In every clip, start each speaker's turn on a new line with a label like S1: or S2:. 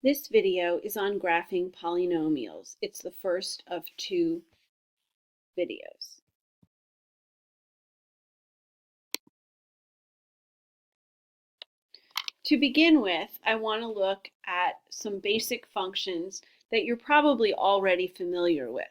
S1: This video is on graphing polynomials. It's the first of two videos. To begin with, I want to look at some basic functions that you're probably already familiar with.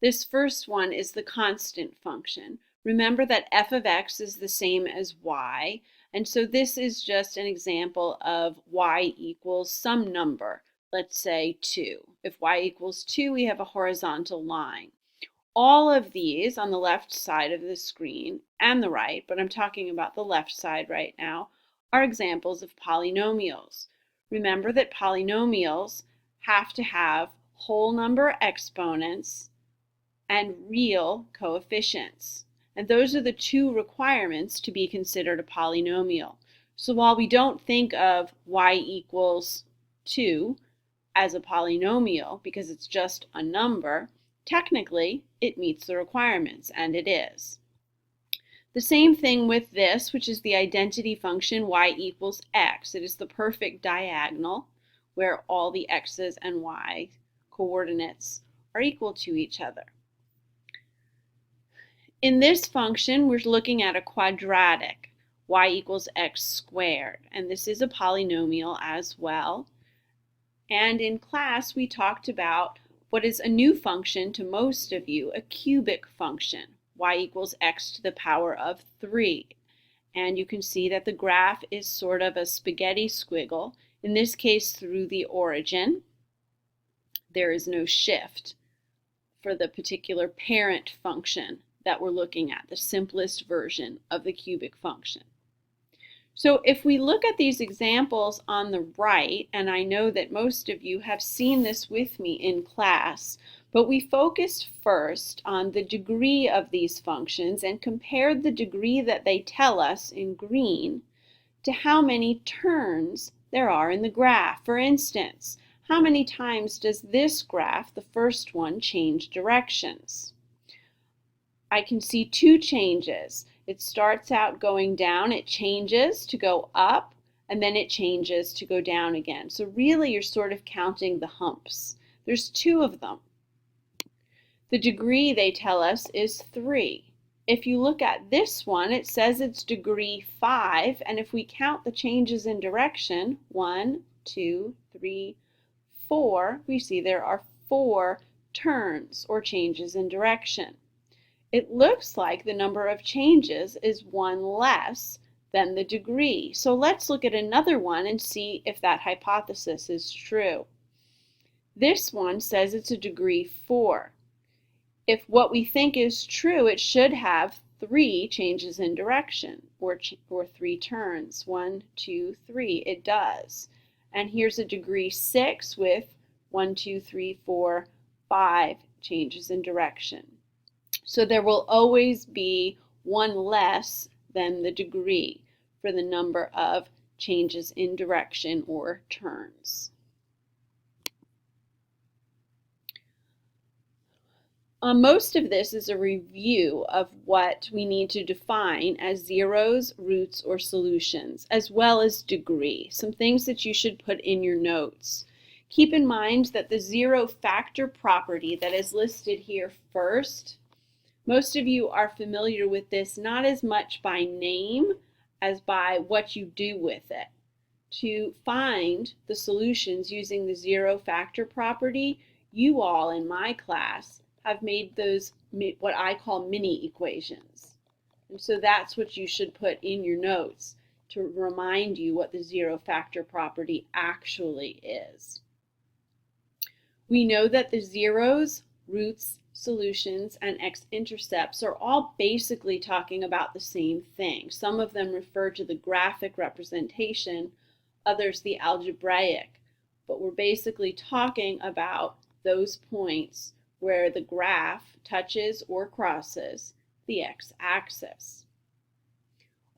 S1: This first one is the constant function. Remember that f of x is the same as y, and so this is just an example of y equals some number. Let's say 2. If y equals 2, we have a horizontal line. All of these on the left side of the screen and the right, but I'm talking about the left side right now, are examples of polynomials. Remember that polynomials have to have whole number exponents and real coefficients. And those are the two requirements to be considered a polynomial. So while we don't think of y equals 2 as a polynomial because it's just a number, technically it meets the requirements, and it is. The same thing with this, which is the identity function y equals x. It is the perfect diagonal where all the x's and y coordinates are equal to each other. In this function, we're looking at a quadratic, y equals x squared, and this is a polynomial as well. And in class, we talked about what is a new function to most of you, a cubic function, y equals x to the power of 3. And you can see that the graph is sort of a spaghetti squiggle, in this case through the origin. There is no shift for the particular parent function that we're looking at, the simplest version of the cubic function. So if we look at these examples on the right, and I know that most of you have seen this with me in class, but we focused first on the degree of these functions and compared the degree that they tell us in green to how many turns there are in the graph. For instance, how many times does this graph, the first one, change directions? I can see two changes. It starts out going down, it changes to go up, and then it changes to go down again. So really you're sort of counting the humps. There's two of them. The degree, they tell us, is 3. If you look at this one, it says it's degree 5, and if we count the changes in direction, 1, 2, 3, 4, we see there are 4 turns or changes in direction. It looks like the number of changes is 1 less than the degree. So let's look at another one and see if that hypothesis is true. This one says it's a degree 4. If what we think is true, it should have 3 changes in direction or 3 turns. 1, 2, 3. It does. And here's a degree 6 with 1, 2, 3, 4, 5 changes in direction. So there will always be 1 less than the degree for the number of changes in direction or turns. Most of this is a review of what we need to define as zeros, roots, or solutions, as well as degree, some things that you should put in your notes. Keep in mind that the zero factor property that is listed here first, most of you are familiar with this not as much by name as by what you do with it. To find the solutions using the zero factor property, you all in my class have made those what I call mini equations. And so that's what you should put in your notes to remind you what the zero factor property actually is. We know that the zeros, roots, solutions, and x-intercepts are all basically talking about the same thing. Some of them refer to the graphic representation, others the algebraic, but we're basically talking about those points where the graph touches or crosses the x-axis.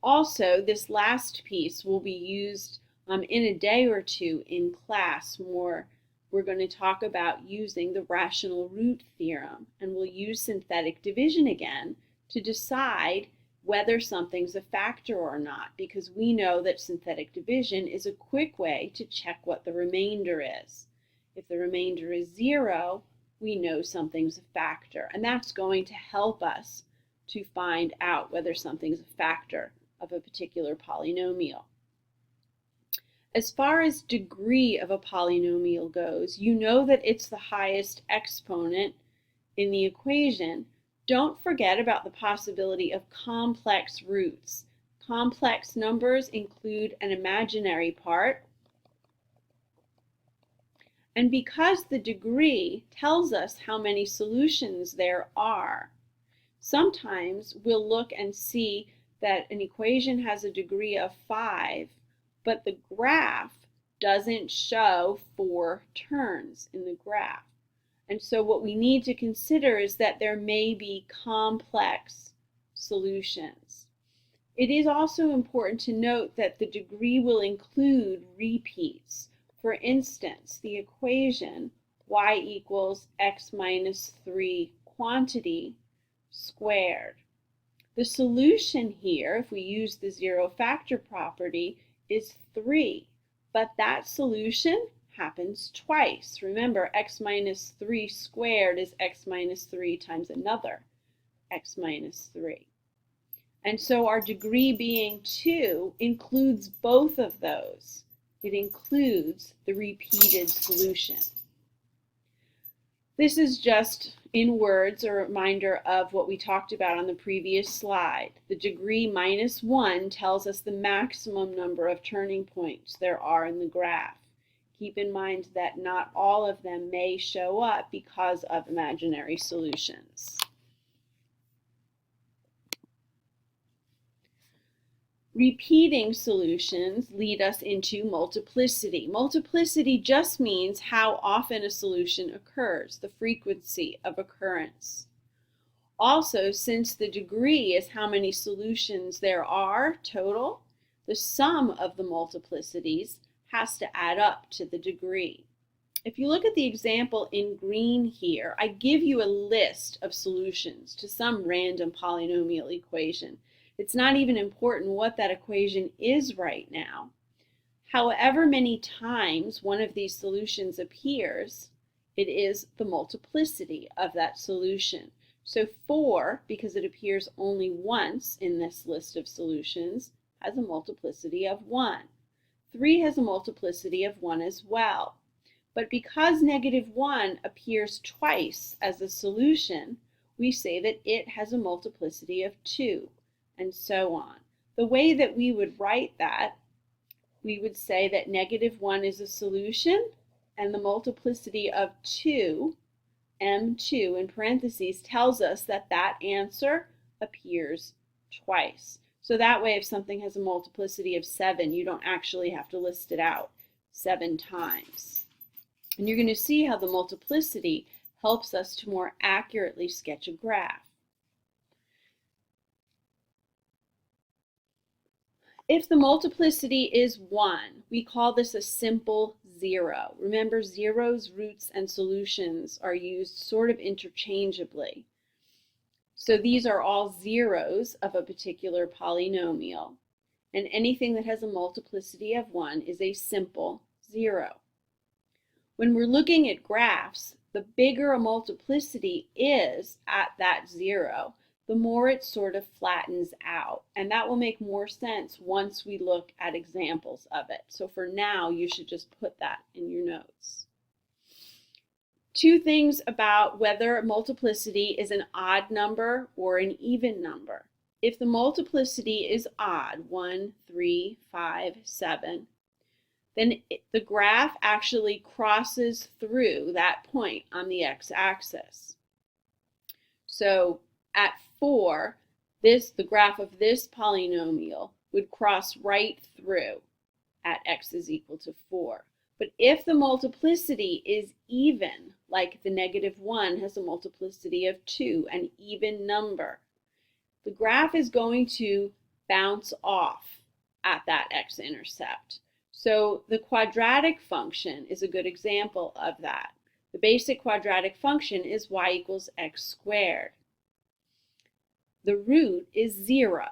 S1: Also, this last piece will be used in a day or two in class more. We're going to talk about using the rational root theorem, and we'll use synthetic division again to decide whether something's a factor or not, because we know that synthetic division is a quick way to check what the remainder is. If the remainder is 0, we know something's a factor, and that's going to help us to find out whether something's a factor of a particular polynomial. As far as degree of a polynomial goes, you know that it's the highest exponent in the equation. Don't forget about the possibility of complex roots. Complex numbers include an imaginary part. And because the degree tells us how many solutions there are, sometimes we'll look and see that an equation has a degree of 5, but the graph doesn't show 4 turns in the graph. And so what we need to consider is that there may be complex solutions. It is also important to note that the degree will include repeats. For instance, the equation y equals x minus 3 quantity squared. The solution here, if we use the zero factor property, is 3, but that solution happens twice. Remember, x minus 3 squared is x minus 3 times another x minus 3. And so our degree being 2 includes both of those. It includes the repeated solution. This is just, in words, a reminder of what we talked about on the previous slide. The degree minus 1 tells us the maximum number of turning points there are in the graph. Keep in mind that not all of them may show up because of imaginary solutions. Repeating solutions lead us into multiplicity. Multiplicity just means how often a solution occurs, the frequency of occurrence. Also, since the degree is how many solutions there are total, the sum of the multiplicities has to add up to the degree. If you look at the example in green here, I give you a list of solutions to some random polynomial equation. It's not even important what that equation is right now. However many times one of these solutions appears, it is the multiplicity of that solution. So 4, because it appears only once in this list of solutions, has a multiplicity of 1. 3 has a multiplicity of 1 as well. But because -1 appears twice as a solution, we say that it has a multiplicity of 2. And so on. The way that we would write that, we would say that -1 is a solution, and the multiplicity of 2, m2 in parentheses, tells us that that answer appears twice. So that way, if something has a multiplicity of 7, you don't actually have to list it out 7 times. And you're going to see how the multiplicity helps us to more accurately sketch a graph. If the multiplicity is 1, we call this a simple 0. Remember, zeros, roots, and solutions are used sort of interchangeably. So these are all zeros of a particular polynomial, and anything that has a multiplicity of 1 is a simple 0. When we're looking at graphs, the bigger a multiplicity is at that 0, the more it sort of flattens out. And that will make more sense once we look at examples of it. So for now, you should just put that in your notes. 2 things about whether multiplicity is an odd number or an even number. If the multiplicity is odd, 1, 3, 5, 7, then the graph actually crosses through that point on the x-axis. So at 4, the graph of this polynomial would cross right through at x is equal to 4. But if the multiplicity is even, like the -1 has a multiplicity of 2, an even number, the graph is going to bounce off at that x-intercept. So the quadratic function is a good example of that. The basic quadratic function is y equals x squared. the root is 0,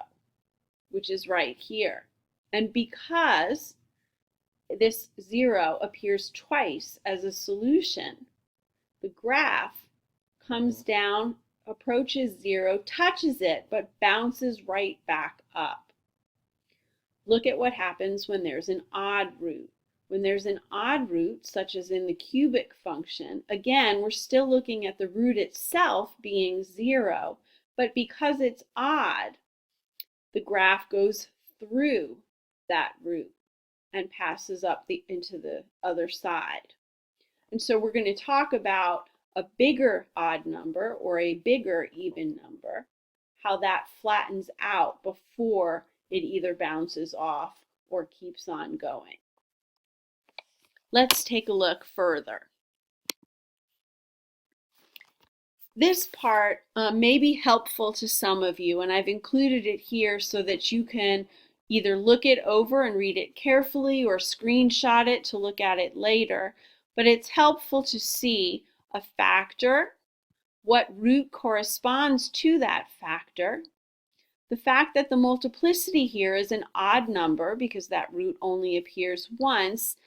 S1: which is right here. And because this 0 appears twice as a solution, the graph comes down, approaches 0, touches it, but bounces right back up. Look at what happens when there's an odd root. When there's an odd root, such as in the cubic function, again, we're still looking at the root itself being 0, but because it's odd, the graph goes through that root and passes up into the other side. And so we're going to talk about a bigger odd number or a bigger even number, how that flattens out before it either bounces off or keeps on going. Let's take a look further. This part may be helpful to some of you, and I've included it here so that you can either look it over and read it carefully or screenshot it to look at it later. But it's helpful to see a factor, what root corresponds to that factor, the fact that the multiplicity here is an odd number because that root only appears once,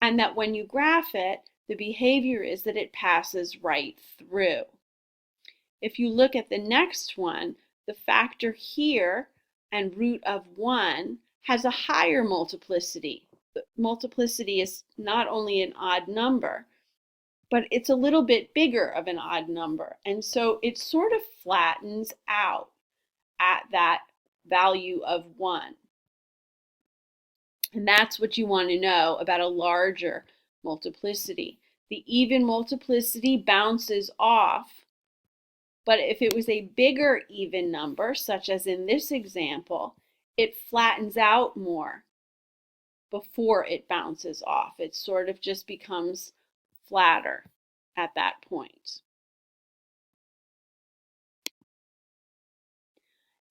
S1: and that when you graph it, the behavior is that it passes right through. If you look at the next one, the factor here and root of 1 has a higher multiplicity. The multiplicity is not only an odd number, but it's a little bit bigger of an odd number. And so it sort of flattens out at that value of 1. And that's what you want to know about a larger multiplicity. The even multiplicity bounces off, but if it was a bigger even number, such as in this example, it flattens out more before it bounces off. It sort of just becomes flatter at that point.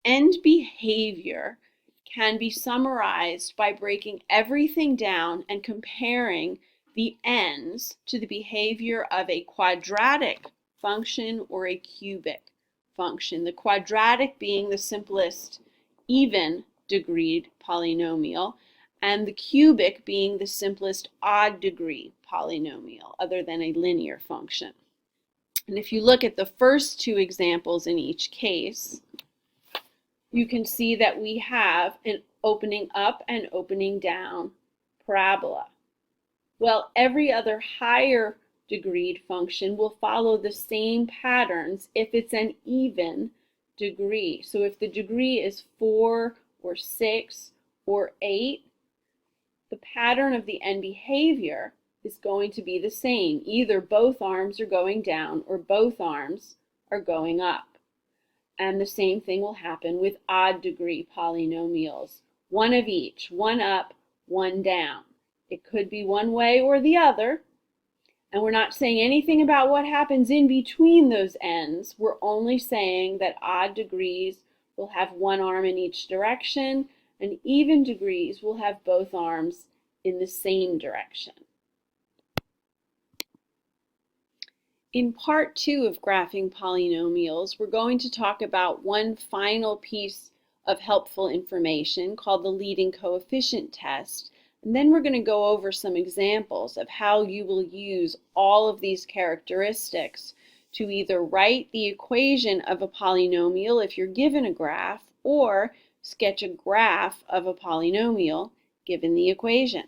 S1: End behavior can be summarized by breaking everything down and comparing the ends to the behavior of a quadratic function or a cubic function. The quadratic being the simplest even degreed polynomial, and the cubic being the simplest odd degree polynomial, other than a linear function. And if you look at the first two examples in each case, you can see that we have an opening up and opening down parabola. Well, every other higher degreed function will follow the same patterns if it's an even degree. So if the degree is 4 or 6 or 8, the pattern of the end behavior is going to be the same. Either both arms are going down or both arms are going up. And the same thing will happen with odd degree polynomials. One of each, one up, one down. It could be one way or the other. And we're not saying anything about what happens in between those ends. We're only saying that odd degrees will have one arm in each direction, and even degrees will have both arms in the same direction. In part 2 of graphing polynomials, we're going to talk about one final piece of helpful information called the leading coefficient test. And then we're going to go over some examples of how you will use all of these characteristics to either write the equation of a polynomial if you're given a graph, or sketch a graph of a polynomial given the equation.